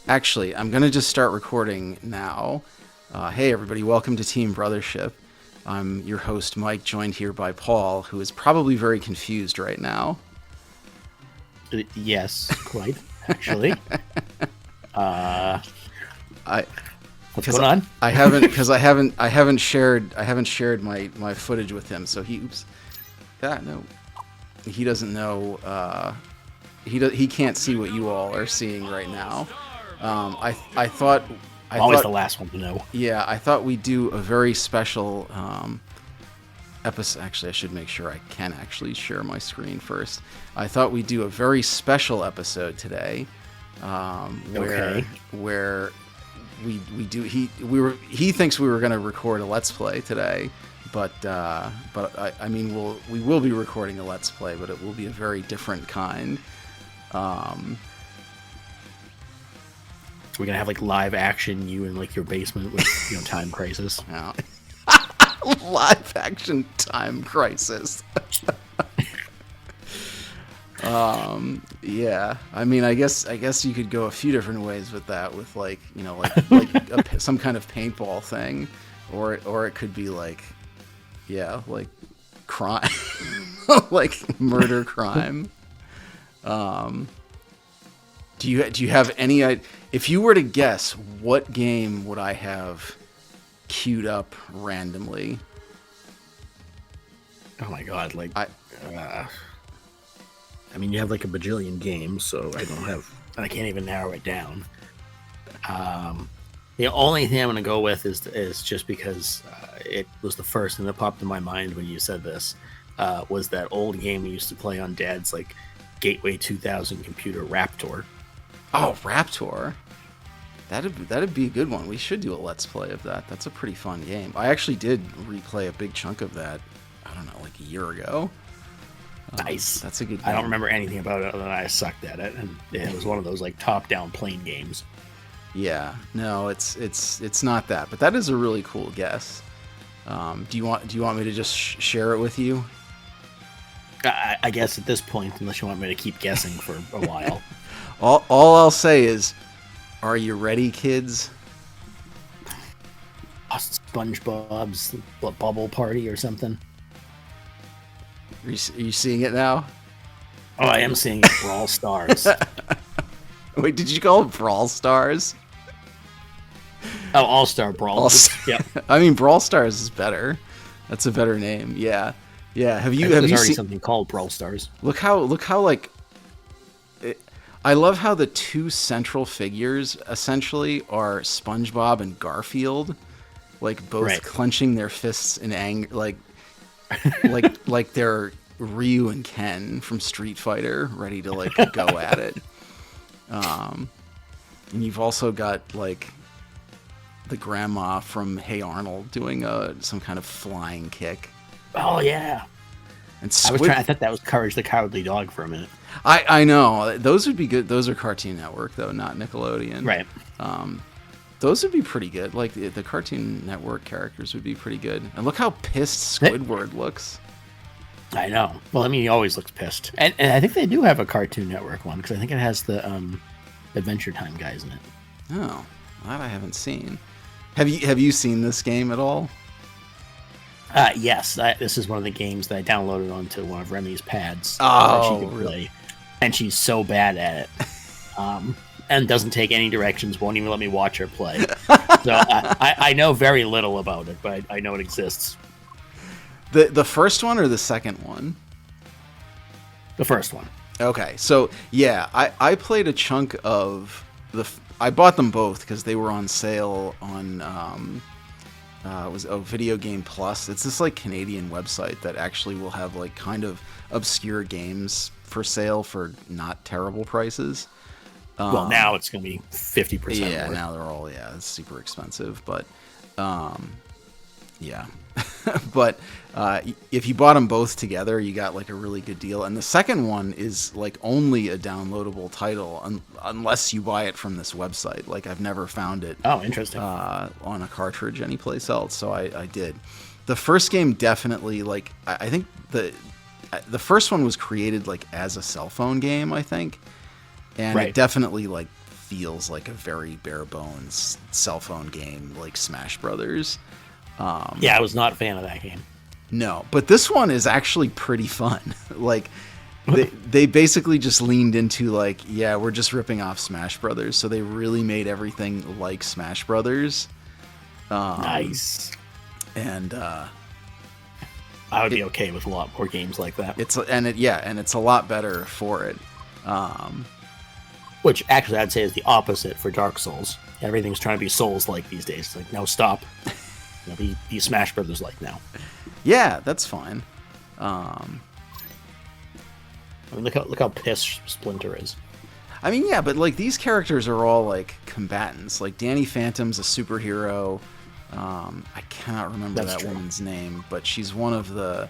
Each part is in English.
Actually, I'm going to just start recording now. Hey, everybody, welcome to Team Brothership. I'm your host, Mike, joined here by Paul, who is probably very confused right now. Yes, quite, actually. What's going on? I haven't shared my footage with him, so he doesn't know. He can't see what you all are seeing right now. I thought always the last one to know. Yeah, I thought we'd do a very special episode. Actually, I should make sure I can actually share my screen first. I thought we'd do a very special episode today, where he thinks we were going to record a Let's Play today, but I mean we will be recording a Let's Play, but it will be a very different kind. We're gonna have like live action, you in like your basement with Time Crisis. Yeah. Live action Time Crisis. Yeah. I mean, I guess you could go a few different ways with that, with like some kind of paintball thing, or it could be like crime, like murder crime. Do you have any idea? If you were to guess, what game would I have queued up randomly? Oh my god! I mean, you have like a bajillion games, so I can't even narrow it down. The only thing I'm gonna go with is just because it was the first thing that popped in my mind when you said this. Was that old game we used to play on Dad's like Gateway 2000 computer, Raptor. Oh, Raptor. That'd be a good one. We should do a Let's Play of that. That's a pretty fun game. I actually did replay a big chunk of that, I don't know, like a year ago. Nice. That's a good game. I don't remember anything about it other than I sucked at it, and it was one of those like top-down plane games. Yeah. No, it's not that, but that is a really cool guess. Do you want me to just share it with you? I guess at this point, unless you want me to keep guessing for a while. All I'll say is, are you ready, kids? SpongeBob's Bubble Party or something. Are you seeing it now? Oh, I am seeing it. Brawl Stars. Wait, did you call it Brawl Stars? Oh, All-Star Brawl. Yep. I mean, Brawl Stars is better. That's a better name. Yeah. Yeah. Have you already seen something called Brawl Stars? Look how like. I love how the two central figures essentially are SpongeBob and Garfield, like both clenching their fists in anger, like they're Ryu and Ken from Street Fighter, ready to like go at it. And you've also got like the grandma from Hey Arnold doing some kind of flying kick. Oh yeah. And I thought that was Courage the Cowardly Dog for a minute. I know. Those would be good. Those are Cartoon Network, though, not Nickelodeon. Right. Those would be pretty good. Like, the Cartoon Network characters would be pretty good. And look how pissed Squidward looks. I know. Well, I mean, he always looks pissed. And I think they do have a Cartoon Network one, because I think it has the Adventure Time guys in it. Oh, that I haven't seen. Have you seen this game at all? Yes, this is one of the games that I downloaded onto one of Remy's pads. Oh, she could play, and she's so bad at it, and doesn't take any directions. Won't even let me watch her play. So I know very little about it, but I know it exists. The first one or the second one? The first one. Okay, so yeah, I played a chunk of I bought them both because they were on sale on. It was Video Game Plus. It's this like Canadian website that actually will have like kind of obscure games for sale for not terrible prices. Well, now it's going to be 50%. Yeah, now they're all it's super expensive, but yeah. But if you bought them both together, you got like a really good deal. And the second one is like only a downloadable title unless you buy it from this website. Like I've never found it. Oh, interesting. On a cartridge anyplace else. So I did. The first game definitely like I think the first one was created like as a cell phone game, I think, and right. It definitely like feels like a very bare bones cell phone game like Smash Brothers. Yeah, I was not a fan of that game. No, but this one is actually pretty fun. Like, they basically just leaned into, like, yeah, we're just ripping off Smash Brothers, so they really made everything like Smash Brothers. Nice. And I would be okay with a lot more games like that. It's a lot better for it. Which actually I'd say is the opposite for Dark Souls. Everything's trying to be Souls-like these days. It's like, no, stop. Be Smash Brothers-like now. Yeah, that's fine. I mean, look how pissed Splinter is. I mean, yeah, but like these characters are all like combatants. Like Danny Phantom's a superhero. I cannot remember that woman's name, but she's one of the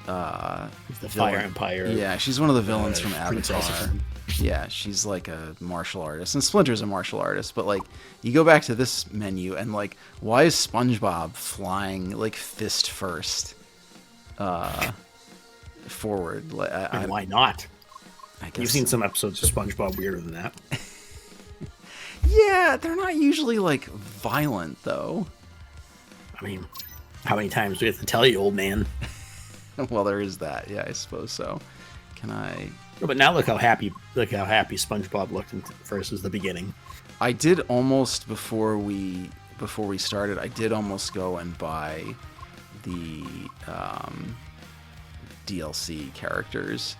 Fire Empire. Yeah, she's one of the villains from Avatar. Yeah, she's like a martial artist, and Splinter's a martial artist. But like, you go back to this menu, and like, why is SpongeBob flying like fist first, forward? And why not? I guess you've seen some episodes of SpongeBob weirder than that. Yeah, they're not usually like violent though. I mean, how many times do we have to tell you, old man? Well, there is that. Yeah, I suppose so. Can I? But now look how happy SpongeBob looked versus the beginning. I did almost before we started. I did almost go and buy the DLC characters.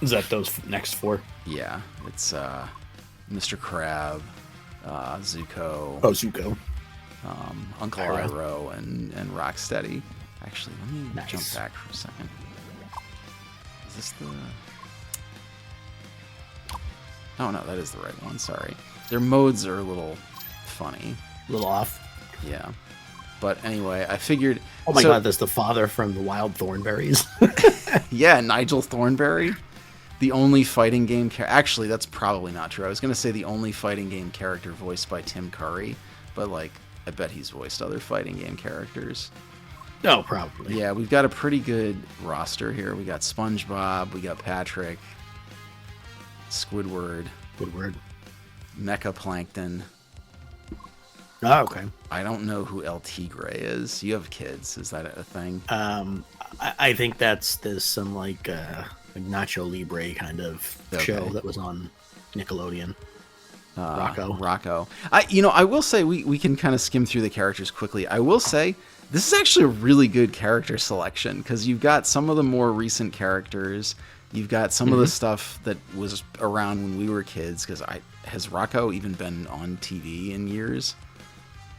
Is that those next 4? Yeah, it's Mr. Crab, Zuko. Oh, Zuko. Uncle Iroh and Rocksteady. Actually, let me jump back for a second. Is this the... Oh, no, that is the right one. Sorry. Their modes are a little funny. A little off. Yeah. But anyway, I figured... Oh my god, that's the father from the Wild Thornberries. Yeah, Nigel Thornberry. The only fighting game... Actually, that's probably not true. I was going to say the only fighting game character voiced by Tim Curry. But, like, I bet he's voiced other fighting game characters. No, probably. Yeah, we've got a pretty good roster here. We got SpongeBob, we got Patrick, Squidward, Mecha Plankton. Oh, okay. I don't know who El Tigre is. You have kids. Is that a thing? I think there's some like Nacho Libre kind of show that was on Nickelodeon. Rocco. I will say we can kind of skim through the characters quickly. I will say this is actually a really good character selection because you've got some of the more recent characters. You've got some of the stuff that was around when we were kids. Because has Rocco even been on TV in years?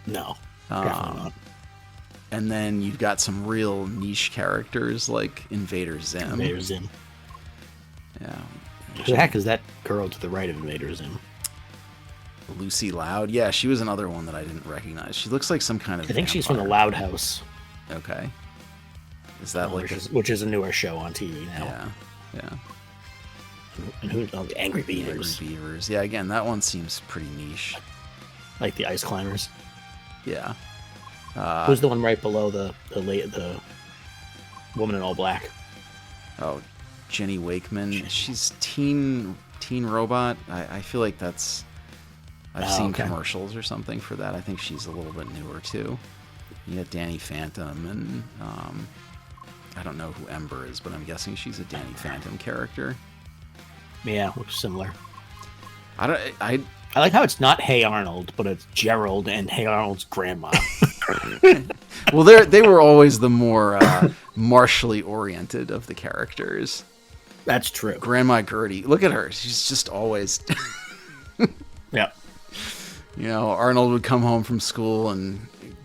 No, definitely not. And then you've got some real niche characters like Invader Zim. Yeah. Who the heck is that girl to the right of Invader Zim? Lucy Loud. Yeah, she was another one that I didn't recognize. She looks like some kind of... I think she's from the Loud House. Okay. Is that which is a newer show on TV now. Yeah. And who? Oh, the Angry Beavers. Angry Beavers. Yeah, again, that one seems pretty niche. Like the Ice Climbers. Yeah. Who's the one right below the woman in all black? Oh, Jenny Wakeman. She's teen robot. I feel like that's... I've seen commercials or something for that. I think she's a little bit newer too. You got Danny Phantom, and I don't know who Ember is, but I'm guessing she's a Danny Phantom character. Yeah, looks similar. I like how it's not Hey Arnold, but it's Gerald and Hey Arnold's grandma. Well, they were always the more martially oriented of the characters. That's true. Grandma Gertie, look at her. She's just always. Yeah. You know, Arnold would come home from school and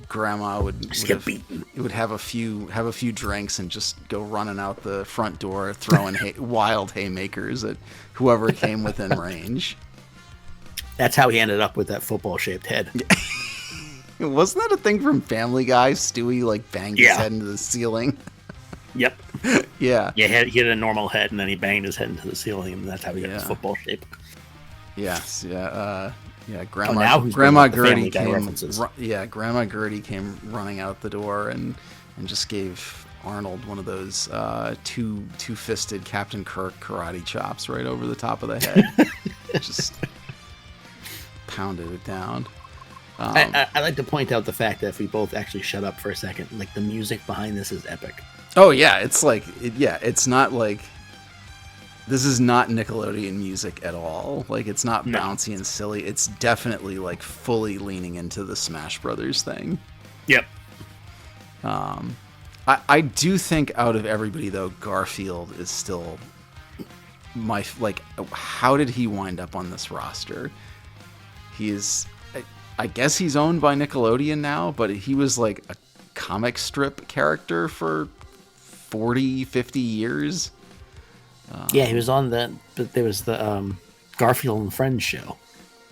Grandma would get beaten. Would have a few drinks and just go running out the front door, throwing wild haymakers at whoever came within range. That's how he ended up with that football-shaped head. Wasn't that a thing from Family Guy? Stewie like banged his head into the ceiling. Yep. Yeah. Yeah, he had a normal head, and then he banged his head into the ceiling, and that's how he got his football shape. Yes. Yeah. Yeah, Grandma Gertie came. Grandma Gertie came running out the door and just gave Arnold one of those two-fisted Captain Kirk karate chops right over the top of the head. Just pounded it down. I like to point out the fact that if we both actually shut up for a second, like the music behind this is epic. Oh yeah, it's like it's not like this is not Nickelodeon music at all. Like it's not bouncy and silly. It's definitely like fully leaning into the Smash Brothers thing. Yep. I do think out of everybody though, Garfield is still my like. How did he wind up on this roster? He is. I guess he's owned by Nickelodeon now, but he was like a comic strip character for 40, 50 years. Yeah, he was on there was the Garfield and Friends show.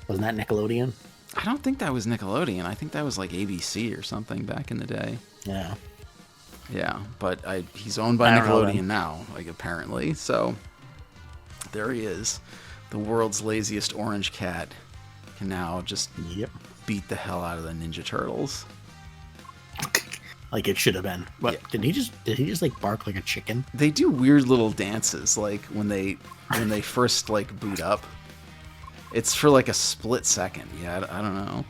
Wasn't that Nickelodeon? I don't think that was Nickelodeon. I think that was like ABC or something back in the day. Yeah. Yeah, but he's owned by Nickelodeon now, like apparently. So there he is. The world's laziest orange cat can now just beat the hell out of the Ninja Turtles. Like it should have been. What did he just like bark like a chicken? They do weird little dances like when they first like boot up. It's for like a split second. Yeah, I don't know.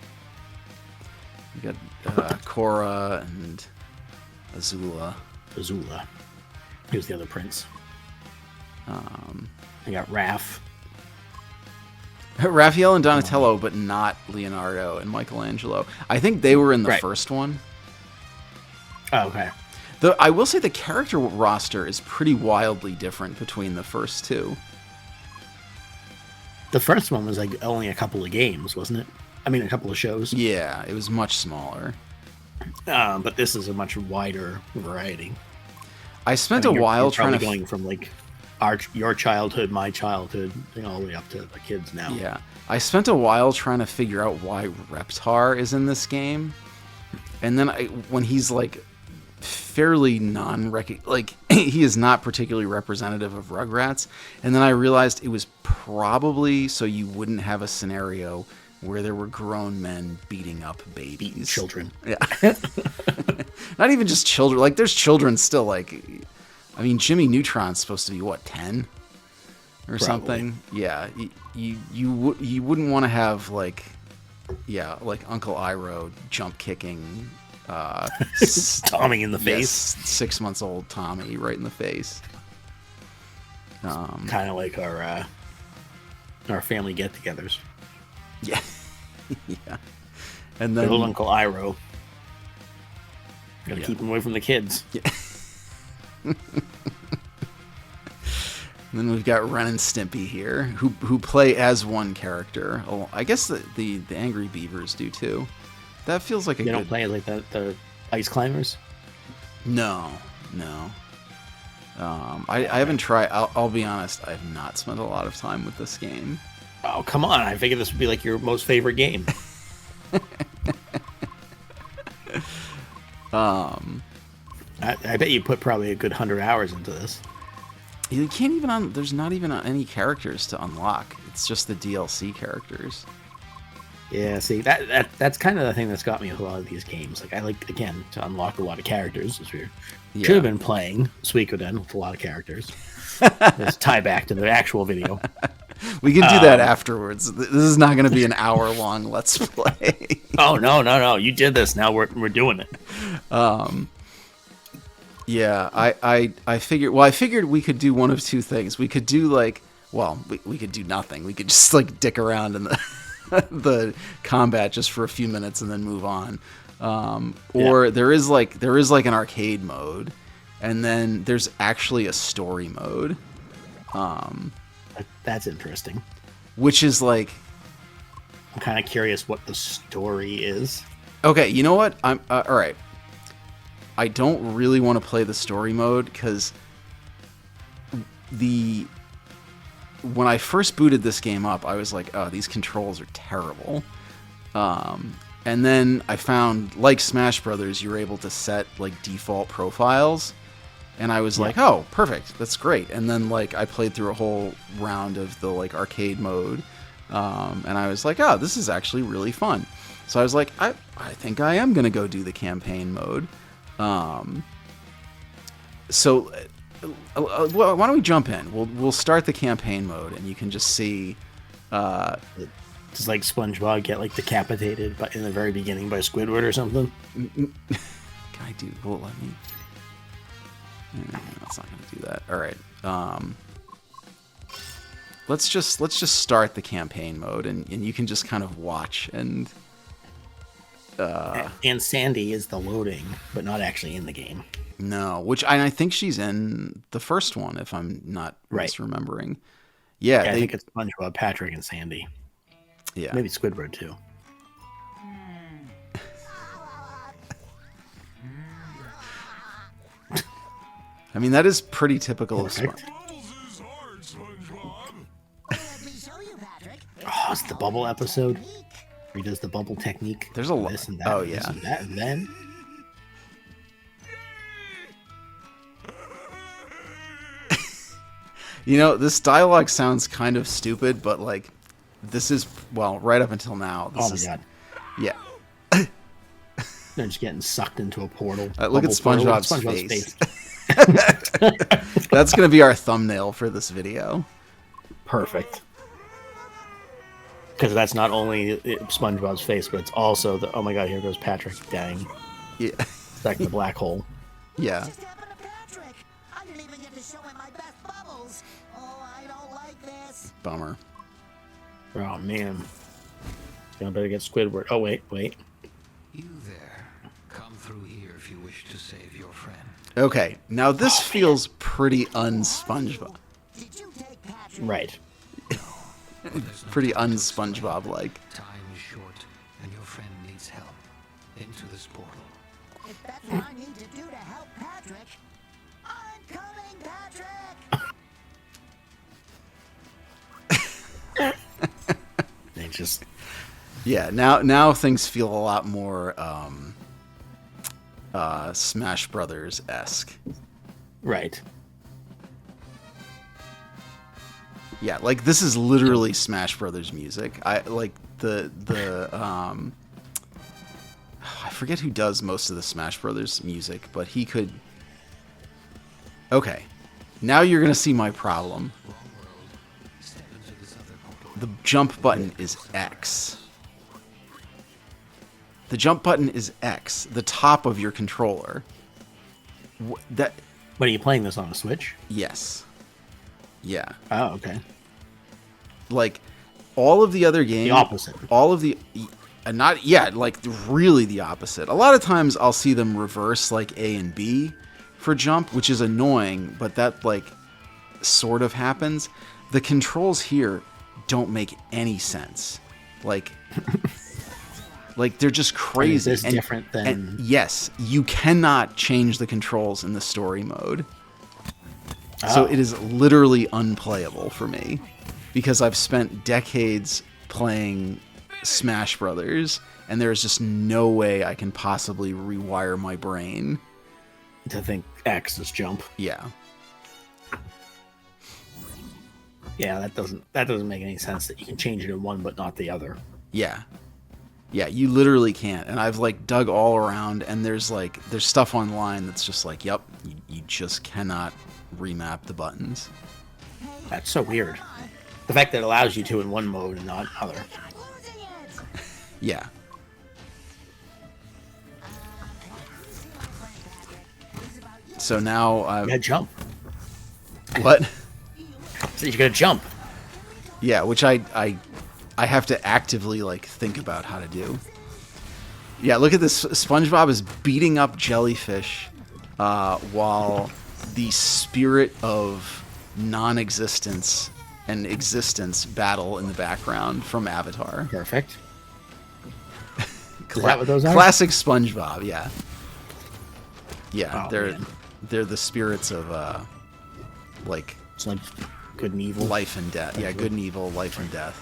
You got Korra and Azula. Here's the other prince. I got Raph. Raphael and Donatello, but not Leonardo and Michelangelo. I think they were in the first one. Oh, okay. I will say the character roster is pretty wildly different between the first two. The first one was like only a couple of games, wasn't it? I mean, a couple of shows. Yeah, it was much smaller. But this is a much wider variety. I spent a while trying to going from like your childhood, my childhood, all the way up to the kids now. Yeah, I spent a while trying to figure out why Reptar is in this game, and then when he's like fairly like he is not particularly representative of Rugrats, and then I realized it was probably so you wouldn't have a scenario where there were grown men beating up babies. Children. Yeah. Not even just children. Like, there's children still, like... I mean, Jimmy Neutron's supposed to be, what, 10? Or something? Yeah. You wouldn't want to have, like... Yeah, like Uncle Iroh jump-kicking... Tommy in the face. 6 months old Tommy right in the face. Kind of like our family get-togethers. Yeah. Yeah. And then little Uncle Iroh. Gotta keep him away from the kids. Yeah. And then we've got Ren and Stimpy here, who play as one character. Oh, I guess the Angry Beavers do too. That feels like they don't play like the Ice Climbers? No. I haven't tried. I'll be honest. I have not spent a lot of time with this game. Oh, come on. I figured this would be like your most favorite game. I bet you put probably a good 100 hours into this. You can't even there's not even any characters to unlock. It's just the DLC characters. Yeah, see, that's kind of the thing that's got me with a lot of these games. Like, I like, again, to unlock a lot of characters. Should have been playing Suikoden with a lot of characters. Let's tie back to the actual video. We can do that afterwards. This is not going to be an hour-long Let's Play. Oh, no. You did this. Now we're doing it. Yeah, I figured we could do one of two things. We could do, like... Well, we could do nothing. We could just, like, dick around in the combat just for a few minutes and then move on. Or there is like an arcade mode, and then there's actually a story mode. That's interesting. Which is like, I'm kind of curious what the story is. Okay, you know what? I'm all right. I don't really want to play the story mode because when I first booted this game up, I was like, oh, these controls are terrible. And then I found, like Smash Brothers, you were able to set like default profiles. And I was like, oh, perfect. That's great. And then like I played through a whole round of the like arcade mode. And I was like, oh, this is actually really fun. So I was like, I think I am going to go do the campaign mode. So why don't we jump in? We'll start the campaign mode, and you can just see. The Does like SpongeBob get like decapitated in the very beginning by Squidward or something? Can I do? Will it let me? It's not going to do that. All right. Let's just start the campaign mode, and you can just kind of watch and. And Sandy is the loading, but not actually in the game. No, I think she's in the first one, if I'm not misremembering. Yeah, I think it's SpongeBob, Patrick, and Sandy. Yeah, maybe Squidward too. I mean, that is pretty typical of SpongeBob. Oh, it's the bubble episode. He does the bubble technique. There's a lot. This and that. Oh and yeah. This and that, and then. You know, this dialogue sounds kind of stupid, but like, this is right up until now. Oh my god. Yeah. They're just getting sucked into a portal. Look at SpongeBob's face. That's gonna be our thumbnail for this video. Perfect. Because that's not only SpongeBob's face, but it's also the, oh my god, here goes Patrick. Dang. Yeah. Back in the black hole. Yeah. What just happened to Patrick? I didn't even get to show him my best bubbles. Oh, I don't like this. Bummer. Oh man. I better get Squidward. Oh wait. You there. Come through here if you wish to save your friend. Okay, now this feels pretty un-SpongeBob. Did you take Patrick? Right. Pretty un-SpongeBob-like. Time is short, and your friend needs help. Into this portal. If that's what I need to do to help Patrick, I'm coming, Patrick! They just... Yeah, now things feel a lot more Smash Brothers-esque. Right. Yeah, like this is literally Smash Brothers music. I like the I forget who does most of the Smash Brothers music, but he could. Okay, now you're gonna see my problem. The jump button is X. The jump button is X, the top of your controller. That. But are you playing this on a Switch? Yes. Yeah. Oh, okay. Like all of the other games, The opposite. All of the like really the opposite. A lot of times I'll see them reverse like A and B for jump, which is annoying, but that like sort of happens. The controls here don't make any sense. Like like they're just crazy. Is this different than... And yes, you cannot change the controls in the story mode. So it is literally unplayable for me because I've spent decades playing Smash Brothers and there's just no way I can possibly rewire my brain to think X is jump. Yeah. Yeah, that doesn't make any sense that you can change it in one but not the other. Yeah. Yeah, you literally can't. And I've like dug all around and there's stuff online that's just like, yep, you just cannot remap the buttons. That's so weird. The fact that it allows you to in one mode and not other. Yeah. So now You gotta jump. What? So you're gonna jump. Yeah, which I have to actively like think about how to do. Yeah, look at this. SpongeBob is beating up jellyfish while the spirit of non-existence and existence battle in the background from Avatar. Perfect. Is that what those are? Classic SpongeBob, yeah. Yeah, Oh, man. they're the spirits of like It's like good and evil. life and death. Yeah, good and evil, life and death.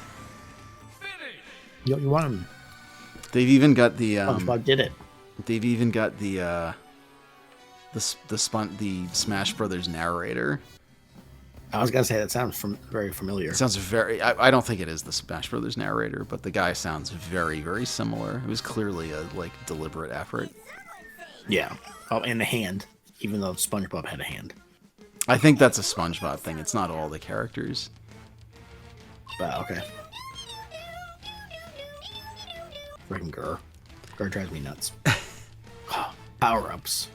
You want him. They've even got the SpongeBob did it. they've even got the Smash Brothers narrator. I was gonna say that sounds very familiar. It sounds very. I don't think it is the Smash Brothers narrator, but the guy sounds very, very similar. It was clearly a like deliberate effort. Yeah. Oh, and the hand, even though SpongeBob had a hand. I think that's a SpongeBob thing. It's not all the characters. Okay. Freaking Gur. Gur drives me nuts. Power-ups.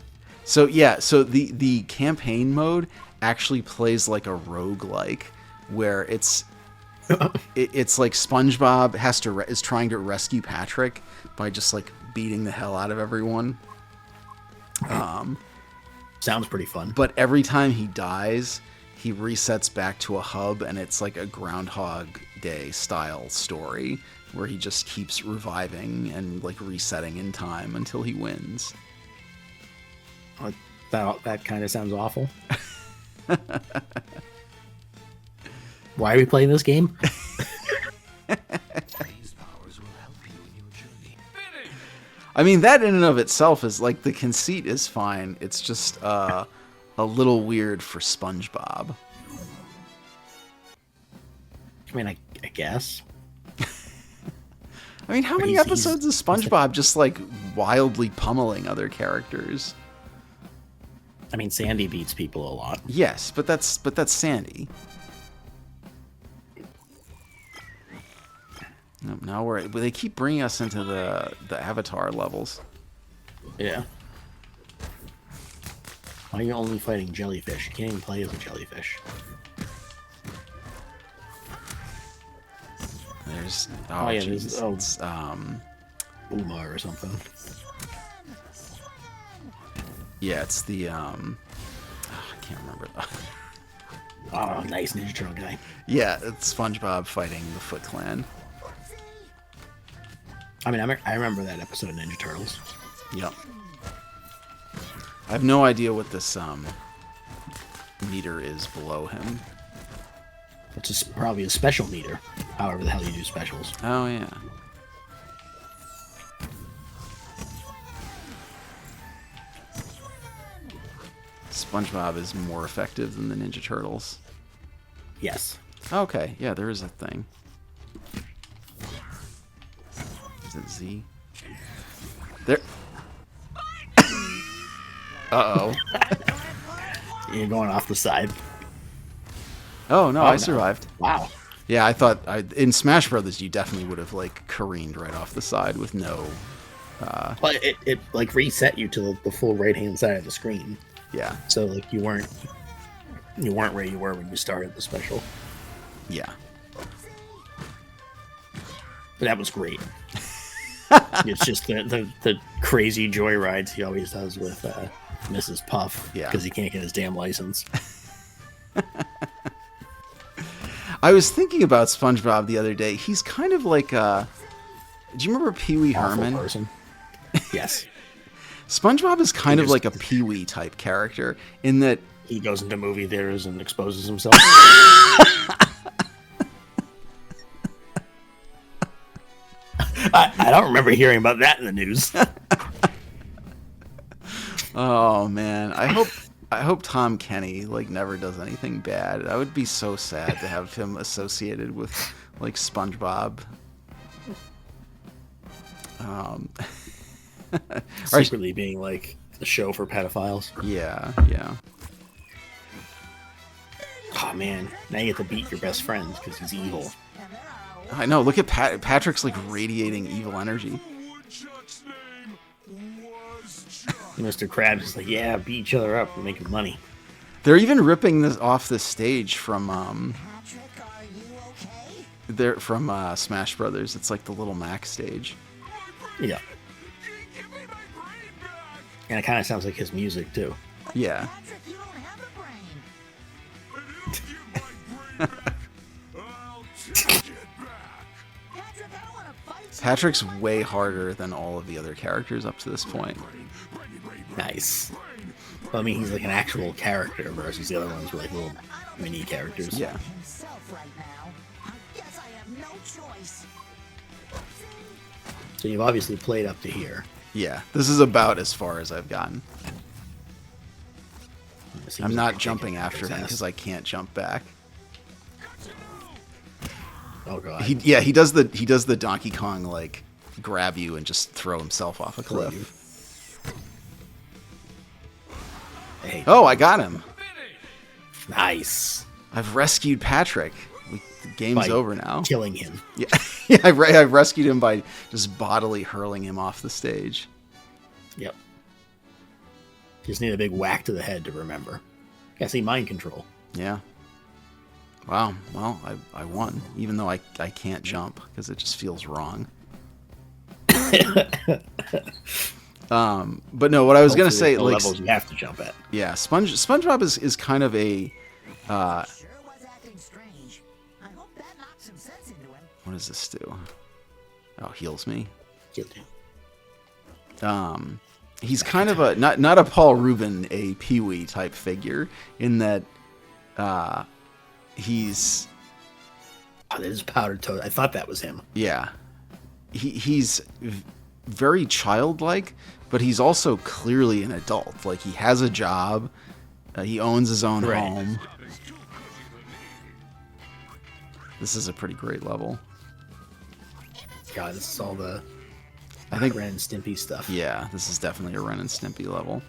So yeah, so the campaign mode actually plays like a roguelike, where it's like SpongeBob is trying to rescue Patrick by just like beating the hell out of everyone. Sounds pretty fun. But every time he dies, he resets back to a hub, and it's like a Groundhog Day style story where he just keeps reviving and like resetting in time until he wins. That kind of sounds awful. Why are we playing this game? These powers will help you in your journey. I mean, that in and of itself is like, the conceit is fine. It's just a little weird for SpongeBob. I mean, I guess. I mean, how many episodes of SpongeBob just like wildly pummeling other characters? I mean, Sandy beats people a lot. Yes, but that's Sandy. Now they keep bringing us into the Avatar levels. Yeah. Why are you only fighting jellyfish? You can't even play as a jellyfish. There's there's it's Umar or something. yeah, it's the I can't remember. Oh, nice Ninja Turtle guy. Yeah, it's SpongeBob fighting the Foot Clan. I mean, I remember that episode of Ninja Turtles. Yep. I have no idea what this meter is below him. It's just probably a special meter. However the hell you do specials. Oh yeah. SpongeBob is more effective than the Ninja Turtles. Yes. Okay, yeah, there is a thing. Is it Z? There. Uh-oh. You're going off the side. Oh, no, Oh, I no. survived. Wow. Yeah, I thought in Smash Brothers you definitely would have like careened right off the side with no. But it like reset you to the full right hand side of the screen. Yeah, So like you weren't where you were when you started the special. yeah. But that was great. It's just the crazy joyrides he always does with Mrs. Puff. Yeah. Because he can't get his damn license. I was thinking about SpongeBob the other day. He's kind of like do you remember Pee Wee Awful Herman? person. Yes. SpongeBob is kind of just- like a Pee Wee type character in that He goes into movie theaters and exposes himself. I don't remember hearing about that in the news. oh man, I hope Tom Kenny like never does anything bad. That would be so sad to have him associated with like SpongeBob. Secretly being like a show for pedophiles. Yeah, yeah. Oh man, now you get to beat your best friend because he's evil. I know. Look at Patrick's like radiating evil energy. Mr. Krabs is like, yeah, beat each other up, we're making money. They're even ripping this off the stage from Patrick, are you okay? they're from Smash Brothers. It's like the Little Mac stage. Yeah. And it kind of sounds like his music too. Yeah. Patrick, you don't have a brain. Patrick, I don't want to fight you. Patrick's way harder than all of the other characters up to this point. Nice. Well, I mean, he's like an actual character versus the other ones were like little mini characters. Yeah. Himself right now. I guess I have no choice. So you've obviously played up to here. Yeah. This is about as far as I've gotten. It seems I'm like not you're jumping kicking after him ass. because I can't jump back. Oh god. He does the Donkey Kong like grab you and just throw himself off a cliff. Hey, Oh, I got him. nice. I've rescued Patrick. The game's By over now. killing him. Yeah, yeah. I rescued him by just bodily hurling him off the stage. Yep. Just need a big whack to the head to remember. Yeah, see, mind control. Yeah. Wow. Well, I won, even though I can't jump because it just feels wrong. But no, what I was gonna say, the like, levels you have to jump at. yeah, SpongeBob is kind of a Sure was acting strange. I hope that knocked some sense into him. what does this do? Oh, heals me. Killed him. He's kind of a not a Paul Rubin, a Pee Wee type figure in that he's Oh, that is Powdered Toast. I thought that was him. yeah he's very childlike, but he's also clearly an adult. Like, he has a job, he owns his own Right. home. This is a pretty great level. God, this is all the I think Ren and Stimpy stuff. yeah, this is definitely a Ren and Stimpy level.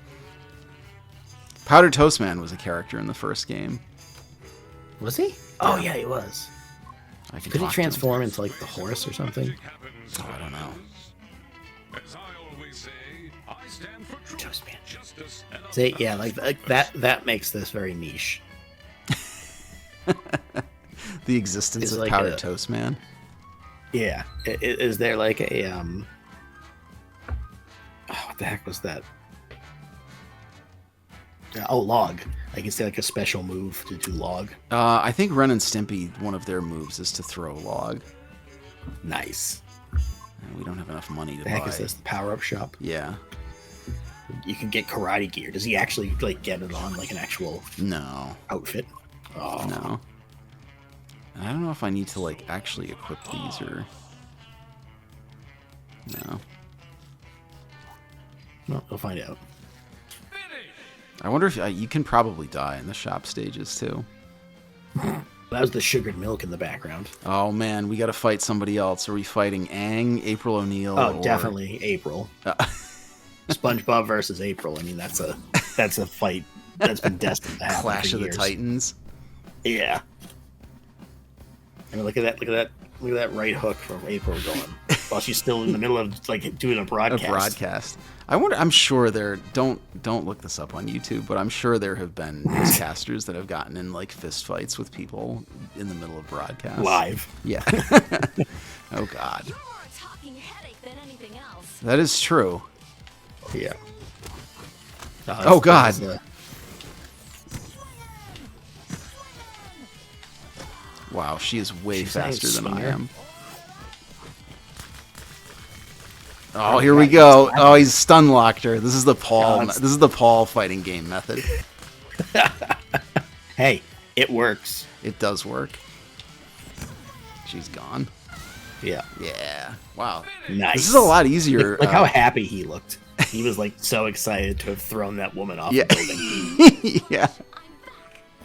Powdered Toast Man was a character in the first game. Was he? Oh, yeah, he was. I can Could he talk to him. transform into, like, the horse or something? Oh, I don't know. As I always say, I stand for truth, Toast Man. justice, and See, yeah, like that makes this very niche. The existence It's of like Powdered a- Toast Man. Yeah. Is there like a oh, what the heck was that? Oh, log. Like, is there like a special move to do log? I think Ren and Stimpy, one of their moves is to throw log. Nice. And we don't have enough money to The heck buy. is this? The power-up shop? Yeah. You can get karate gear. Does he actually like get it on like an actual No. outfit? Oh No. And I don't know if I need to, like, actually equip these or... No. well, we'll find out. I wonder if you can probably die in the shop stages too. That was the sugared milk in the background. Oh man, we got to fight somebody else. Are we fighting Aang, April O'Neil? Oh, or... definitely April. SpongeBob versus April. I mean, that's a fight that's been destined to happen. Clash for of the years. Titans. Yeah. I mean, look at that right hook from April going while she's still in the middle of like doing a broadcast. A broadcast. I wonder. I'm sure there. Don't look this up on YouTube, but I'm sure there have been newscasters that have gotten in like fist fights with people in the middle of broadcasts. Live. Yeah. Oh God. You're more a talking headache than anything else. That is true. Yeah. Oh, God. Wow, she is way She's saying faster than I swinger. am. Oh, here we go. Oh, he's stun locked her. This is the Paul. it's- This is the Paul fighting game method. Hey, it works. It does work. She's gone. Yeah. Yeah. Wow. Nice. This is a lot easier. Look how happy he looked. He was like so excited to have thrown that woman off Yeah. the building. Yeah.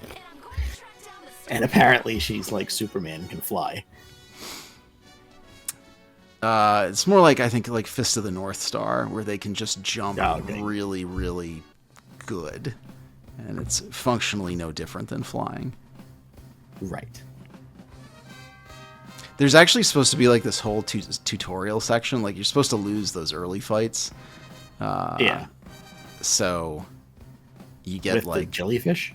And I'm going to track down the And apparently she's like Superman and can fly. It's more like, I think, like Fist of the North Star, where they can just jump Oh, okay. really, really good, and it's functionally no different than flying. Right. There's actually supposed to be like this whole tutorial section. Like, you're supposed to lose those early fights. Yeah. So you get With the like, jellyfish?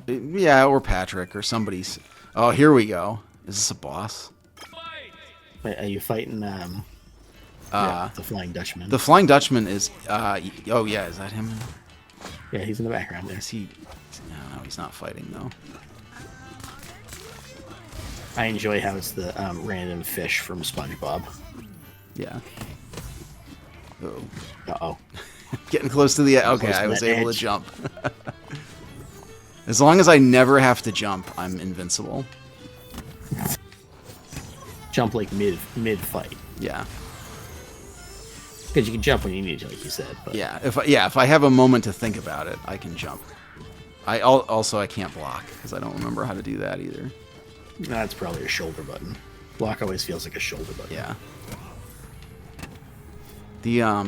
yeah, or Patrick or somebody's. Oh, here we go. Is this a boss? Wait, are you fighting the Flying Dutchman? The Flying Dutchman is. Oh yeah, is that him? Yeah, he's in the background there. Is he? No, he's not fighting though. I enjoy how it's the random fish from SpongeBob. Yeah. Oh, Uh-oh. getting close to the. Okay, Close to I was that able edge. to jump. As long as I never have to jump, I'm invincible. Jump like mid-fight. Yeah. Because you can jump when you need to, like you said. But Yeah. If I have a moment to think about it, I can jump. I can't block because I don't remember how to do that either. that's probably a shoulder button. Block always feels like a shoulder button. Yeah.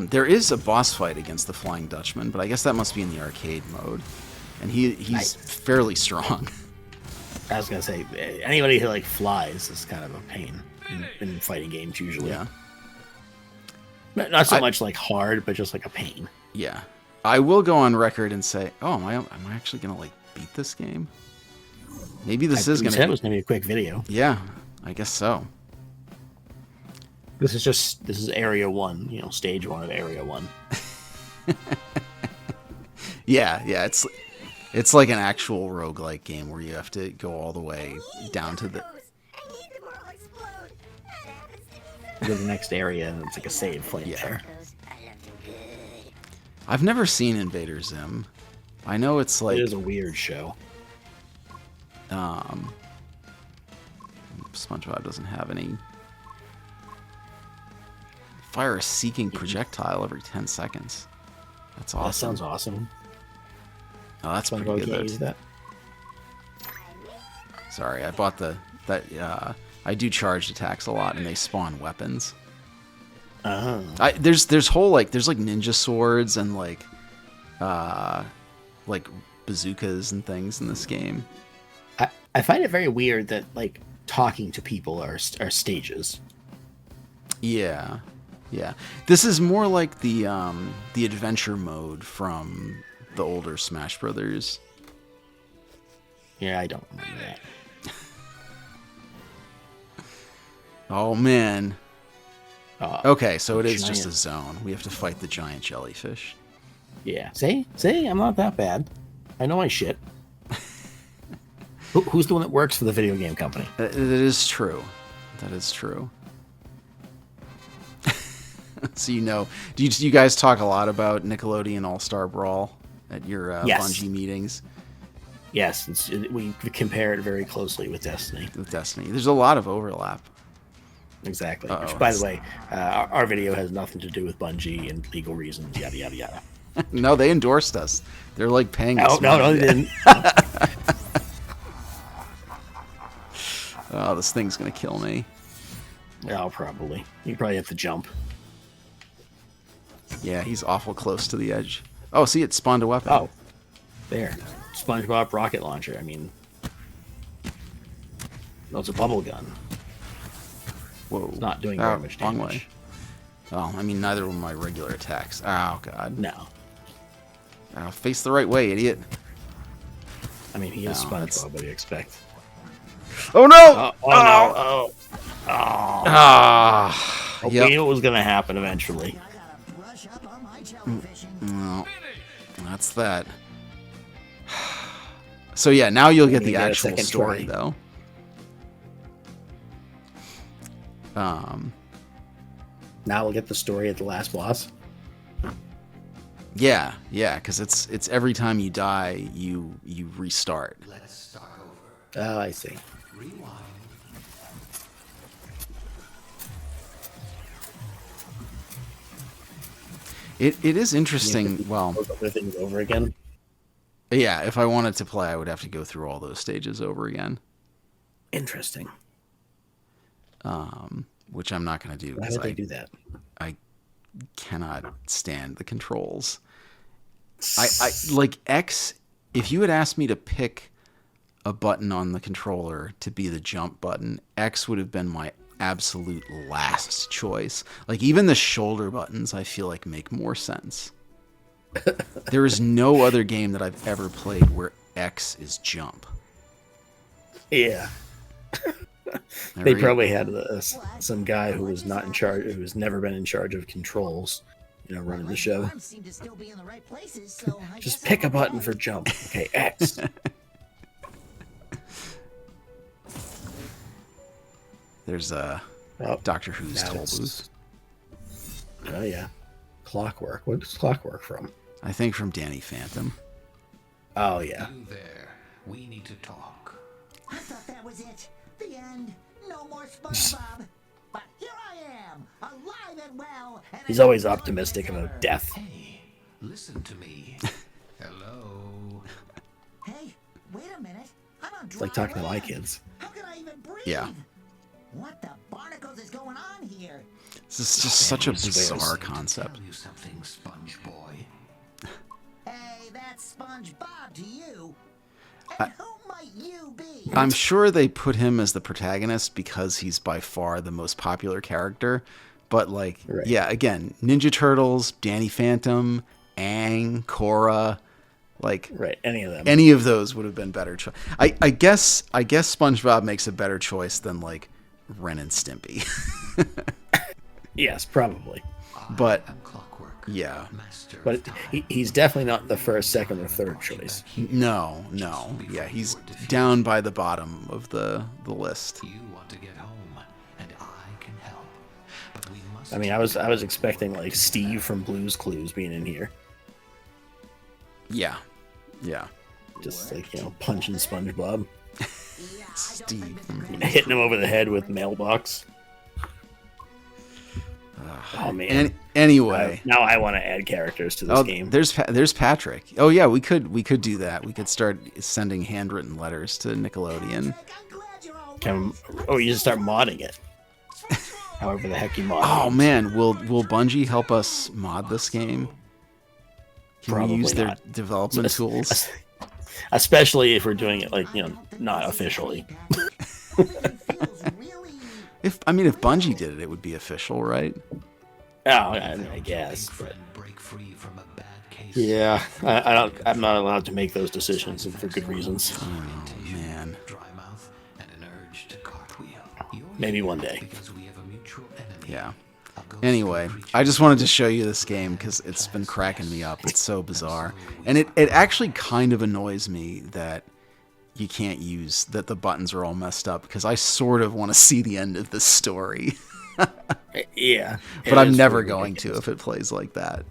There is a boss fight against the Flying Dutchman, but I guess that must be in the arcade mode, and he's Nice. fairly strong. I was gonna say anybody who like flies is kind of a pain in fighting games usually. Yeah. Not so much like hard, but just like a pain. Yeah. I will go on record and say, oh, am I actually gonna like beat this game? Maybe this is You gonna. said it was gonna be a quick video. Yeah, I guess so. This is area 1, you know, stage 1 of area 1. Yeah, it's like an actual roguelike game where you have to go all the way down to the. I need them or I'll explode. That happens to me You go to the next area and it's like a save flame Yeah. there. I love them good. I've never seen Invader Zim. I know it's like It is a weird show. SpongeBob doesn't have any. Fire a seeking projectile every 10 seconds. That's awesome. That sounds awesome. Oh, that's pretty SpongeBob good. can't use that. Sorry, I bought I do charged attacks a lot, and they spawn weapons. Oh. There's whole there's like ninja swords and like bazookas and things in this game. I find it very weird that like talking to people are stages. Yeah. This is more like the adventure mode from the older Smash Brothers. Yeah, I don't remember that. Oh man. Okay, so it is just a giant- zone. We have to fight the giant jellyfish. Yeah. See, I'm not that bad. I know my shit. Who's the one that works for the video game company? That is true. That is true. So do you guys talk a lot about Nickelodeon All-Star Brawl at your Yes. Bungie meetings? Yes, we compare it very closely with Destiny. With Destiny? There's a lot of overlap. Exactly. Uh-oh, Which, by the way, our video has nothing to do with Bungie and legal reasons, yada, yada, yada. No, they endorsed us. They're like paying us. No, money. they didn't. Oh, this thing's gonna kill me. Oh, probably. You probably have to jump. Yeah, he's awful close to the edge. Oh, see, it spawned a weapon. Oh, there. SpongeBob rocket launcher. I mean, no, it's a bubble gun. Whoa. It's not doing very much wrong damage. way. Oh, I mean, neither were my regular attacks. Oh, God. No. Oh, face the right way, idiot. I mean, he is No, SpongeBob. that's- What do you expect? Oh, no! No! Oh! Ah. I Yep. knew it was going to happen eventually. I gotta brush up on my jellyfishing. Well, that's that. So, yeah, now you'll get You the get a actual second story, try. though. Now we'll get the story at the last boss. Yeah, because it's every time you die, you restart. Let's start over. Oh, I see. Rewind. It is interesting. Well, Those other things over again. yeah, if I wanted to play, I would have to go through all those stages over again, Interesting. which I'm not going to do Why because would they do that? I cannot stand the controls. I like X. If you had asked me to pick a button on the controller to be the jump button, X would have been my absolute last choice. Like even the shoulder buttons, I feel like make more sense. There is no other game that I've ever played where X is jump. Yeah. There They we- probably had some guy who was not in charge, who's never been in charge of controls, running the show. Arms seem to still be in the right places, so I Just guess pick a I'm button okay. for jump. Okay, X. There's a Oh, Doctor Who's now toll it's- booth. Oh yeah. Clockwork. What is Clockwork from? I think from Danny Phantom. Oh yeah. You there. We need to talk. I thought that was it. The end. No more SpongeBob. But here I am, alive and well. And He's always optimistic about death. Hey, listen to me. Hello. Hey, wait a minute. I'm on It's like dry talking to my land. kids. How can I even breathe? Yeah. What the barnacles is going on here? This is just such a he swears. bizarre concept. Tell you something, Sponge Boy. Hey, that's SpongeBob to you. And who might you be? I'm sure they put him as the protagonist because he's by far the most popular character. But, like, yeah, again, Ninja Turtles, Danny Phantom, Aang, Korra, like, any of them. Any of those would have been better choice. I guess SpongeBob makes a better choice than, like, Ren and Stimpy. Yes, probably. But yeah, but he's definitely not the first, second, or third choice. No. Yeah, he's down by the bottom of the list. You want to get home, and I can help. But we must. I mean, I was expecting like Steve from Blue's Clues being in here, Yeah. just like punching SpongeBob, Steve. hitting him over the head with mailbox. Oh man. Anyway, now I want to add characters to this game. There's Patrick. Oh yeah, we could do that. We could start sending handwritten letters to Nickelodeon. You just start modding it. However the heck you mod it. Oh man, will Bungie help us mod this game? Can Probably we use their not. development tools? Especially if we're doing it like not officially. If Bungie did it, it would be official, right? Oh, I guess. But yeah, I'm not allowed to make those decisions, and for good reasons. Oh man. Maybe one day. Yeah. Anyway, I just wanted to show you this game because it's been cracking me up. It's so bizarre, and it actually kind of annoys me that you can't use that the buttons are all messed up because I sort of want to see the end of this story. Yeah, but I'm never going to if it plays like that.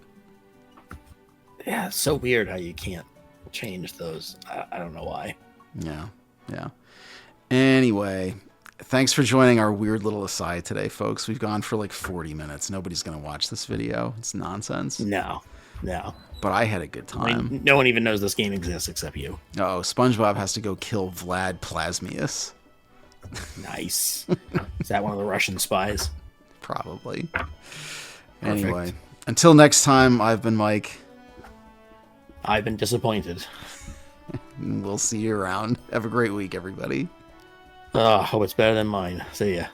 Yeah, it's so weird how you can't change those. I don't know why. Yeah. Anyway, thanks for joining our weird little aside today, folks. We've gone for like 40 minutes. Nobody's going to watch this video. It's nonsense. No. But I had a good time. I mean, no one even knows this game exists except you. Oh, SpongeBob has to go kill Vlad Plasmius. Nice. Is that one of the Russian spies? Probably. Anyway, until next time, I've been Mike. I've been disappointed. We'll see you around. Have a great week, everybody. Hope it's better than mine. See ya.